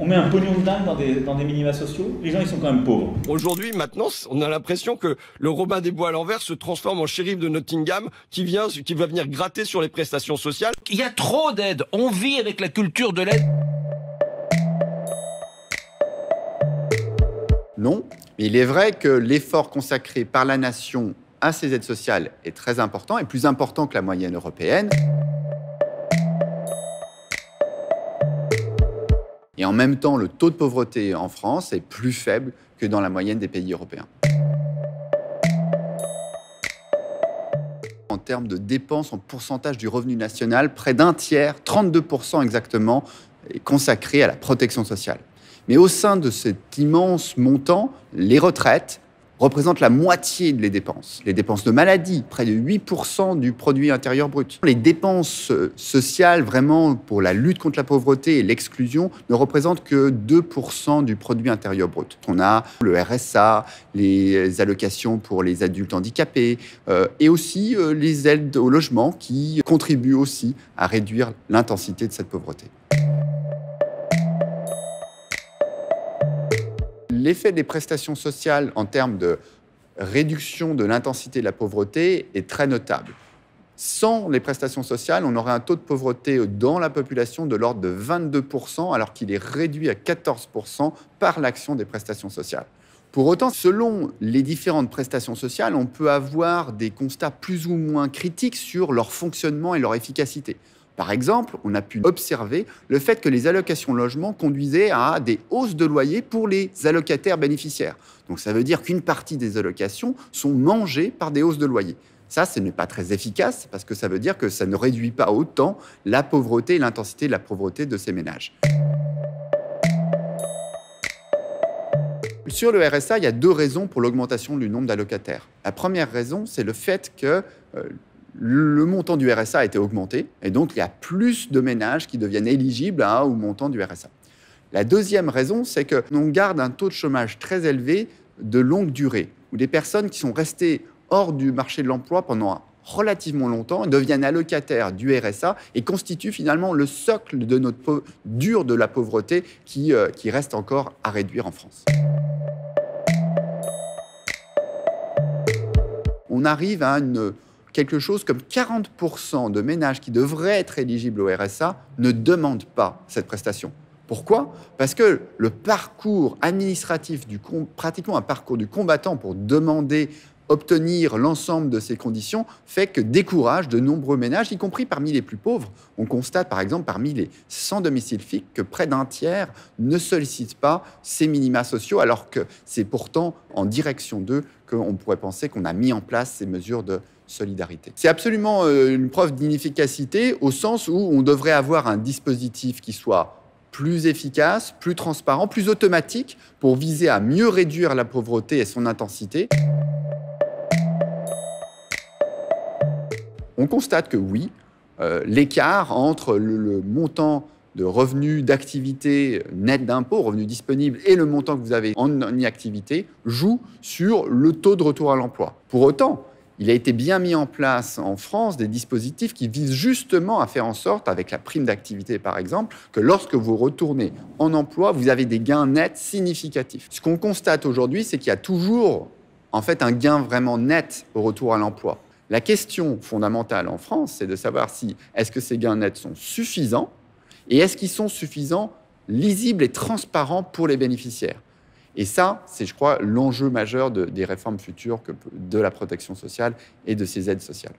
On met un pognon de dingue dans des minima sociaux, les gens ils sont quand même pauvres. Aujourd'hui, maintenant, on a l'impression que le Robin des Bois à l'envers se transforme en shérif de Nottingham qui va venir gratter sur les prestations sociales. Il y a trop d'aides. On vit avec la culture de l'aide. Non, mais il est vrai que l'effort consacré par la nation à ces aides sociales est très important et plus important que la moyenne européenne. Et en même temps, le taux de pauvreté en France est plus faible que dans la moyenne des pays européens. En termes de dépenses en pourcentage du revenu national, près d'un tiers, 32% exactement, est consacré à la protection sociale. Mais au sein de cet immense montant, les retraites représentent la moitié des dépenses. Les dépenses de maladie, près de 8% du produit intérieur brut. Les dépenses sociales, vraiment, pour la lutte contre la pauvreté et l'exclusion, ne représentent que 2% du produit intérieur brut. On a le RSA, les allocations pour les adultes handicapés et aussi les aides au logement qui contribuent aussi à réduire l'intensité de cette pauvreté. L'effet des prestations sociales en termes de réduction de l'intensité de la pauvreté est très notable. Sans les prestations sociales, on aurait un taux de pauvreté dans la population de l'ordre de 22%, alors qu'il est réduit à 14% par l'action des prestations sociales. Pour autant, selon les différentes prestations sociales, on peut avoir des constats plus ou moins critiques sur leur fonctionnement et leur efficacité. Par exemple, on a pu observer le fait que les allocations logement conduisaient à des hausses de loyer pour les allocataires bénéficiaires. Donc ça veut dire qu'une partie des allocations sont mangées par des hausses de loyer. Ça, ce n'est pas très efficace parce que ça veut dire que ça ne réduit pas autant la pauvreté et l'intensité de la pauvreté de ces ménages. Sur le RSA, il y a deux raisons pour l'augmentation du nombre d'allocataires. La première raison, c'est le fait que le montant du RSA a été augmenté et donc il y a plus de ménages qui deviennent éligibles au montant du RSA. La deuxième raison, c'est qu'on garde un taux de chômage très élevé de longue durée, où des personnes qui sont restées hors du marché de l'emploi pendant relativement longtemps deviennent allocataires du RSA et constituent finalement le socle de notre dur de la pauvreté qui reste encore à réduire en France. On arrive à quelque chose comme 40% de ménages qui devraient être éligibles au RSA ne demandent pas cette prestation. Pourquoi ? Parce que le parcours administratif, pratiquement un parcours du combattant pour obtenir l'ensemble de ces conditions, fait que décourage de nombreux ménages, y compris parmi les plus pauvres. On constate par exemple parmi les sans domicile fixe que près d'un tiers ne sollicitent pas ces minima sociaux, alors que c'est pourtant en direction d'eux qu'on pourrait penser qu'on a mis en place ces mesures de solidarité. C'est absolument une preuve d'inefficacité au sens où on devrait avoir un dispositif qui soit plus efficace, plus transparent, plus automatique pour viser à mieux réduire la pauvreté et son intensité. On constate que oui, l'écart entre le montant de revenus d'activité net d'impôt, revenus disponibles, et le montant que vous avez en inactivité joue sur le taux de retour à l'emploi. Pour autant, il a été bien mis en place en France des dispositifs qui visent justement à faire en sorte, avec la prime d'activité par exemple, que lorsque vous retournez en emploi, vous avez des gains nets significatifs. Ce qu'on constate aujourd'hui, c'est qu'il y a toujours en fait un gain vraiment net au retour à l'emploi. La question fondamentale en France, c'est de savoir si est-ce que ces gains nets sont suffisants et est-ce qu'ils sont suffisants, lisibles et transparents pour les bénéficiaires. Et ça, c'est, je crois, l'enjeu majeur des réformes futures de la protection sociale et de ces aides sociales.